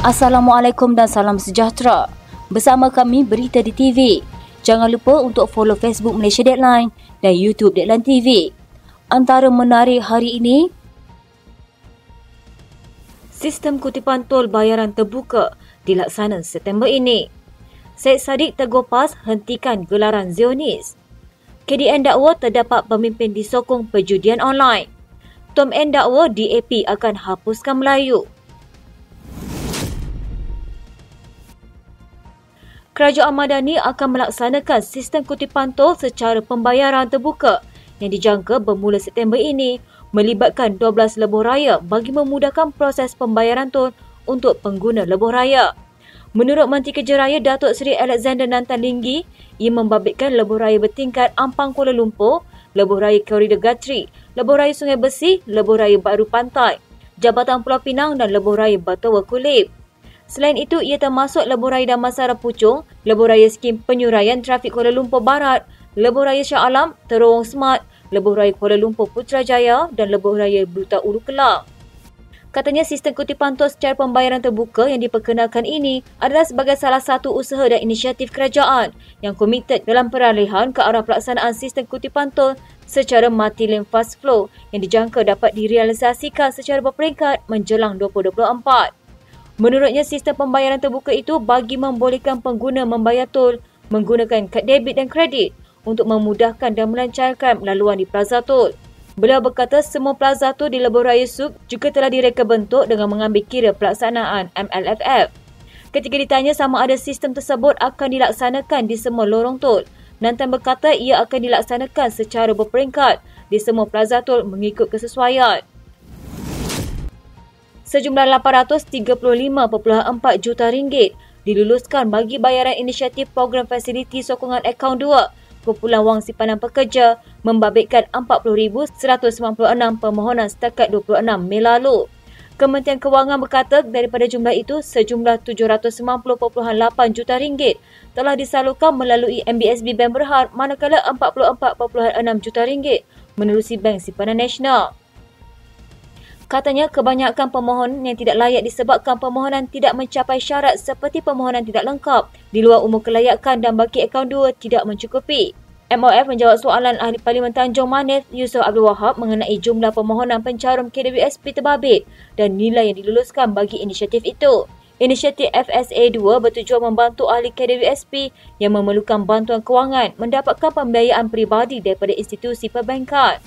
Assalamualaikum dan salam sejahtera. Bersama kami Berita di TV. Jangan lupa untuk follow Facebook Malaysia Deadline dan YouTube Deadline TV. Antara menarik hari ini, sistem kutipan tol bayaran terbuka dilaksana September ini. Syed Saddiq tegur PAS hentikan gelaran Zionis. KDN dakwa terdapat pemimpin disokong perjudian online. Tom N dakwa DAP akan hapuskan Melayu. Kerajaan Madani akan melaksanakan sistem kutipan tol secara pembayaran terbuka yang dijangka bermula September ini melibatkan 12 lebuh raya bagi memudahkan proses pembayaran tol untuk pengguna lebuh raya. Menurut Menteri Kerja Raya Datuk Seri Alexander Nantan Linggi, ia membabitkan lebuh raya bertingkat Ampang Kuala Lumpur, lebuh raya Koridor Gatri, lebuh raya Sungai Besi, lebuh raya Baru Pantai, Jabatan Pulau Pinang dan lebuh raya Batawa Kulip. Selain itu, ia termasuk lebuh raya Damansara Puchong, lebuh raya Skim Penyuraian Trafik Kuala Lumpur Barat, lebuh raya Shah Alam, Terowong Smart, lebuh raya Kuala Lumpur Putrajaya dan lebuh raya Bluta Ulu Kelang. Katanya sistem kutipan tol secara pembayaran terbuka yang diperkenalkan ini adalah sebagai salah satu usaha dan inisiatif kerajaan yang komited dalam peralihan ke arah pelaksanaan sistem kutipan tol secara multi-lane fast flow yang dijangka dapat direalisasikan secara berperingkat menjelang 2024. Menurutnya, sistem pembayaran terbuka itu bagi membolehkan pengguna membayar tol menggunakan kad debit dan kredit untuk memudahkan dan melancarkan laluan di plaza tol. Beliau berkata semua plaza tol di lebuh raya Suk juga telah direka bentuk dengan mengambil kira pelaksanaan MLFF. Ketika ditanya sama ada sistem tersebut akan dilaksanakan di semua lorong tol, Nantan berkata ia akan dilaksanakan secara berperingkat di semua plaza tol mengikut kesesuaian. Sejumlah RM835.4 juta diluluskan bagi bayaran inisiatif program fasiliti sokongan akaun 2 kumpulan wang simpanan pekerja membabitkan 40,196 permohonan setakat 26 Mei lalu. Kementerian Kewangan berkata daripada jumlah itu sejumlah RM790.8 juta telah disalurkan melalui MBSB Bank Berhad manakala RM44.6 juta menerusi Bank Simpanan Nasional. Katanya kebanyakan permohonan yang tidak layak disebabkan permohonan tidak mencapai syarat seperti permohonan tidak lengkap, di luar umur kelayakan dan baki akaun 2 tidak mencukupi. MOF menjawab soalan Ahli Parlimen Tanjung Manis Yusof Abdul Wahab mengenai jumlah permohonan pencarum KWSP terbabit dan nilai yang diluluskan bagi inisiatif itu. Inisiatif FSA 2 bertujuan membantu ahli KWSP yang memerlukan bantuan kewangan mendapatkan pembiayaan peribadi daripada institusi perbankan.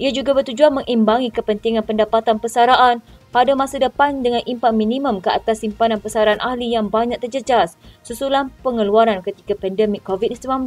Ia juga bertujuan mengimbangi kepentingan pendapatan persaraan pada masa depan dengan impak minimum ke atas simpanan persaraan ahli yang banyak terjejas susulan pengeluaran ketika pandemik COVID-19.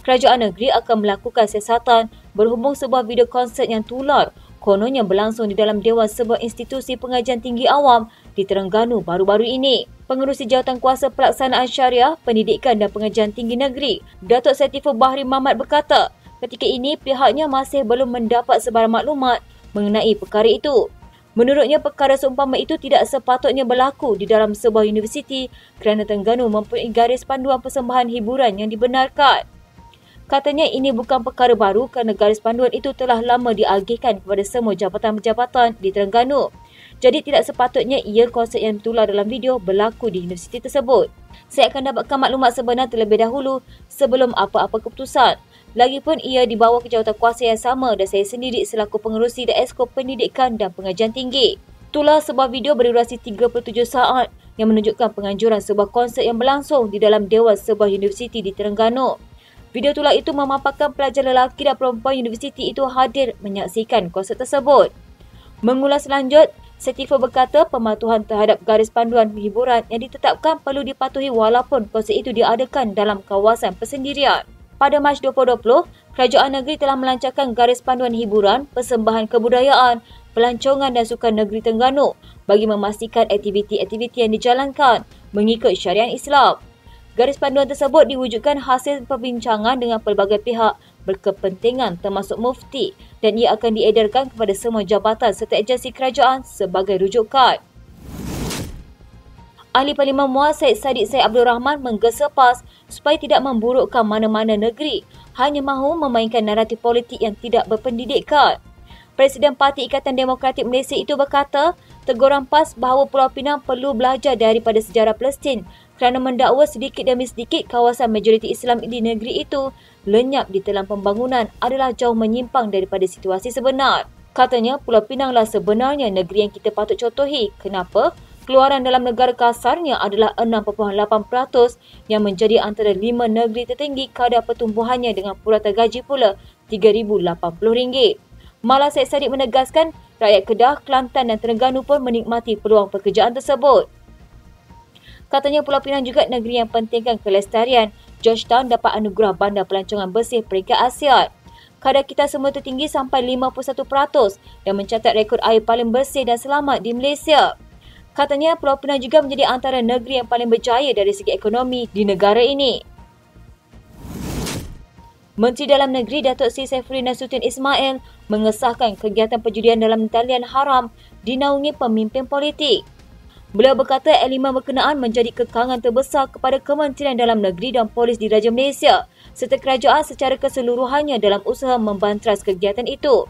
Kerajaan negeri akan melakukan siasatan berhubung sebuah video konsert yang tular kononnya berlangsung di dalam Dewan sebuah institusi pengajian tinggi awam di Terengganu baru-baru ini. Pengerusi Jawatankuasa Pelaksanaan Syariah, Pendidikan dan Pengajian Tinggi Negeri, Datuk Saiful Bahri Mamat berkata, ketika ini pihaknya masih belum mendapat sebarang maklumat mengenai perkara itu. Menurutnya, perkara seumpama itu tidak sepatutnya berlaku di dalam sebuah universiti kerana Terengganu mempunyai garis panduan persembahan hiburan yang dibenarkan. Katanya ini bukan perkara baru kerana garis panduan itu telah lama diagihkan kepada semua jabatan-jabatan di Terengganu. Jadi tidak sepatutnya ia konsert yang tular dalam video berlaku di universiti tersebut. Saya akan dapatkan maklumat sebenar terlebih dahulu sebelum apa-apa keputusan. Lagipun ia dibawa ke jawatankuasa yang sama dan saya sendiri selaku pengerusi dan Esko Pendidikan dan Pengajian Tinggi. Itulah sebuah video berdurasi 37 saat yang menunjukkan penganjuran sebuah konsert yang berlangsung di dalam Dewan sebuah universiti di Terengganu. Video tular itu memaparkan pelajar lelaki dan perempuan universiti itu hadir menyaksikan konsert tersebut. Mengulas lanjut, Saiful berkata pematuhan terhadap garis panduan hiburan yang ditetapkan perlu dipatuhi walaupun konsert itu diadakan dalam kawasan persendirian. Pada Mac 2020, Kerajaan Negeri telah melancarkan garis panduan hiburan, persembahan kebudayaan, pelancongan dan sukan negeri Terengganu bagi memastikan aktiviti-aktiviti yang dijalankan mengikut syariat Islam. Garis panduan tersebut diwujudkan hasil perbincangan dengan pelbagai pihak berkepentingan termasuk mufti dan ia akan diedarkan kepada semua jabatan serta agensi kerajaan sebagai rujukan. Ahli Parlimen Muar Syed Saddiq Syed Abdul Rahman menggesa PAS supaya tidak memburukkan mana-mana negeri, hanya mahu memainkan naratif politik yang tidak berpendidikan. Presiden Parti Ikatan Demokratik Malaysia itu berkata, teguran PAS bahawa Pulau Pinang perlu belajar daripada sejarah Palestin kerana mendakwa sedikit demi sedikit kawasan majoriti Islam di negeri itu lenyap di telan pembangunan adalah jauh menyimpang daripada situasi sebenar. Katanya, Pulau Pinanglah sebenarnya negeri yang kita patut contohi. Kenapa? Keluaran dalam negara kasarnya adalah 6.8% yang menjadi antara 5 negeri tertinggi kadar pertumbuhannya dengan purata gaji pula RM3,080. Malah Syed Saddiq menegaskan rakyat Kedah, Kelantan dan Terengganu pun menikmati peluang pekerjaan tersebut. Katanya Pulau Pinang juga negeri yang pentingkan kelestarian. Georgetown dapat anugerah bandar pelancongan bersih peringkat Asia. Kadar kita semua tertinggi sampai 51% dan mencatat rekod air paling bersih dan selamat di Malaysia. Katanya Pulau Pinang juga menjadi antara negeri yang paling berjaya dari segi ekonomi di negara ini. Menteri Dalam Negeri Datuk Seri Saifuddin Nasution Ismail mengesahkan kegiatan perjudian dalam talian haram dinaungi pemimpin politik. Beliau berkata elemen berkenaan menjadi kekangan terbesar kepada Kementerian Dalam Negeri dan Polis Diraja Malaysia serta kerajaan secara keseluruhannya dalam usaha membantras kegiatan itu.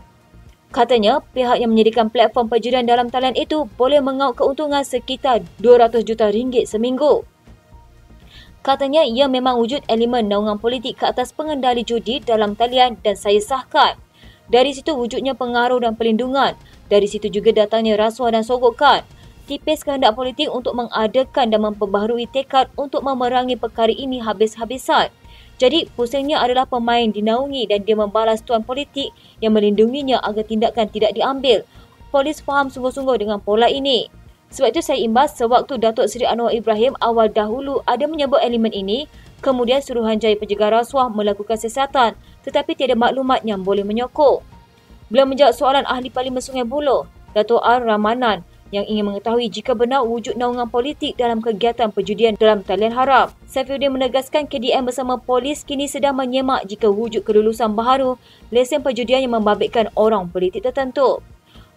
Katanya, pihak yang menyediakan platform perjudian dalam talian itu boleh mengaut keuntungan sekitar RM200 juta seminggu. Katanya, ia memang wujud elemen naungan politik ke atas pengendali judi dalam talian dan saya sahkan. Dari situ wujudnya pengaruh dan perlindungan. Dari situ juga datangnya rasuah dan sogokan. Tipis kehendak politik untuk mengadakan dan memperbaharui tekad untuk memerangi perkara ini habis-habisan. Jadi, pusingnya adalah pemain dinaungi dan dia membalas tuan politik yang melindunginya agar tindakan tidak diambil. Polis faham sungguh-sungguh dengan pola ini. Sebab itu saya imbas sewaktu Datuk Seri Anwar Ibrahim awal dahulu ada menyebut elemen ini, kemudian Suruhanjaya Pencegahan Rasuah melakukan siasatan tetapi tiada maklumat yang boleh menyokong. Beliau menjawab soalan Ahli Parlimen Sungai Buloh, Dato' R. Ramanan, yang ingin mengetahui jika benar wujud naungan politik dalam kegiatan perjudian dalam talian haram. Saifuddin menegaskan KDN bersama polis kini sedang menyemak jika wujud kelulusan baharu lesen perjudian yang membabitkan orang politik tertentu.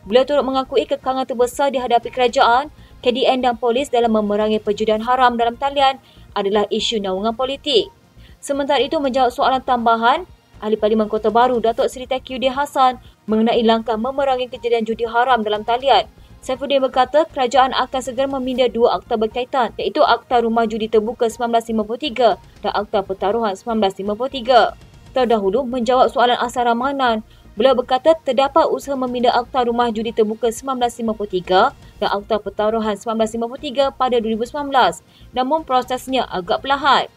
Beliau turut mengakui kekangan terbesar dihadapi kerajaan, KDN dan polis dalam memerangi perjudian haram dalam talian adalah isu naungan politik. Sementara itu menjawab soalan tambahan, Ahli Parlimen Kota Baru Datuk Seri Taqiyuddin Hassan mengenai langkah memerangi kejadian judi haram dalam talian. Saifuddin berkata kerajaan akan segera meminda 2 akta berkaitan iaitu Akta Rumah Judi Terbuka 1953 dan Akta Pertaruhan 1953. Terdahulu menjawab soalan Ahsan Ramanan, beliau berkata terdapat usaha meminda Akta Rumah Judi Terbuka 1953 dan Akta Pertaruhan 1953 pada 2019 namun prosesnya agak perlahan.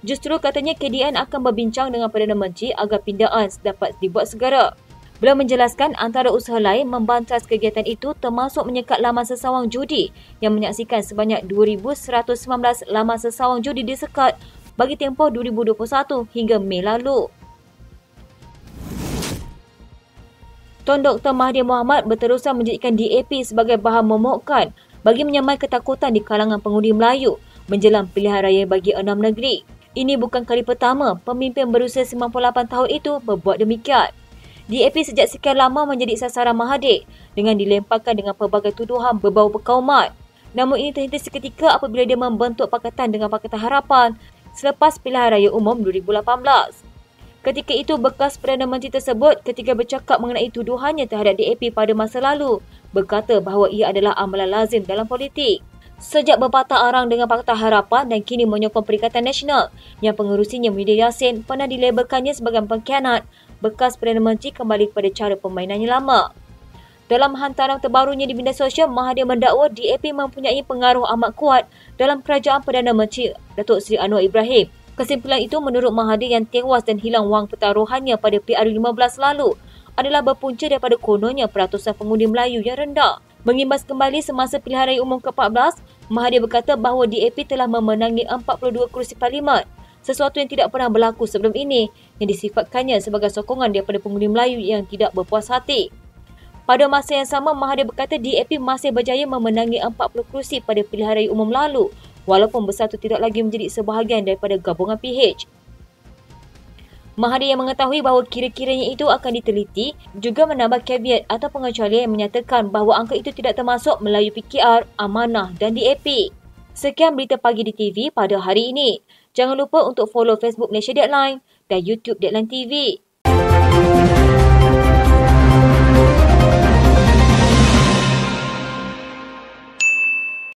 Justru katanya KDN akan berbincang dengan Perdana Menteri agar pindaan dapat dibuat segera. Beliau menjelaskan antara usaha lain membantras kegiatan itu termasuk menyekat laman sesawang judi yang menyaksikan sebanyak 2,119 laman sesawang judi disekat bagi tempoh 2021 hingga Mei lalu. Tuan Dr. Mahathir Mohamad berterusan menjadikan DAP sebagai bahan momokkan bagi menyamai ketakutan di kalangan pengundi Melayu menjelang pilihan raya bagi 6 negeri. Ini bukan kali pertama pemimpin berusia 98 tahun itu berbuat demikian. DAP sejak sekian lama menjadi sasaran Mahathir dengan dilemparkan dengan pelbagai tuduhan berbau perkauman. Namun ini terhenti seketika apabila dia membentuk pakatan dengan Pakatan Harapan selepas pilihan raya umum 2018. Ketika itu bekas Perdana Menteri tersebut ketika bercakap mengenai tuduhannya terhadap DAP pada masa lalu berkata bahawa ia adalah amalan lazim dalam politik. Sejak berpatah arang dengan Pakatan Harapan dan kini menyokong Perikatan Nasional yang pengerusinya Muhyiddin Yassin pernah dilabelkannya sebagai pengkhianat, bekas Perdana Menteri kembali kepada cara permainannya lama. Dalam hantaran terbarunya di media sosial, Mahathir mendakwa DAP mempunyai pengaruh amat kuat dalam kerajaan Perdana Menteri Datuk Seri Anwar Ibrahim. Kesimpulan itu menurut Mahathir yang tewas dan hilang wang pertaruhannya pada PRU15 lalu adalah berpunca daripada kononnya peratusan pengundi Melayu yang rendah. Mengimbas kembali semasa pilihan raya umum ke-14, Mahathir berkata bahawa DAP telah memenangi 42 kerusi parlimen, sesuatu yang tidak pernah berlaku sebelum ini yang disifatkannya sebagai sokongan daripada pengundi Melayu yang tidak berpuas hati. Pada masa yang sama, Mahathir berkata DAP masih berjaya memenangi 40 kerusi pada pilihan raya umum lalu, walaupun bersatu tidak lagi menjadi sebahagian daripada gabungan PH. Mahathir yang mengetahui bahawa kira-kiranya itu akan diteliti juga menambah caveat atau pengecualian yang menyatakan bahawa angka itu tidak termasuk Melayu PKR, Amanah dan DAP. Sekian berita pagi di TV pada hari ini. Jangan lupa untuk follow Facebook Malaysia Deadline dan YouTube Deadline TV.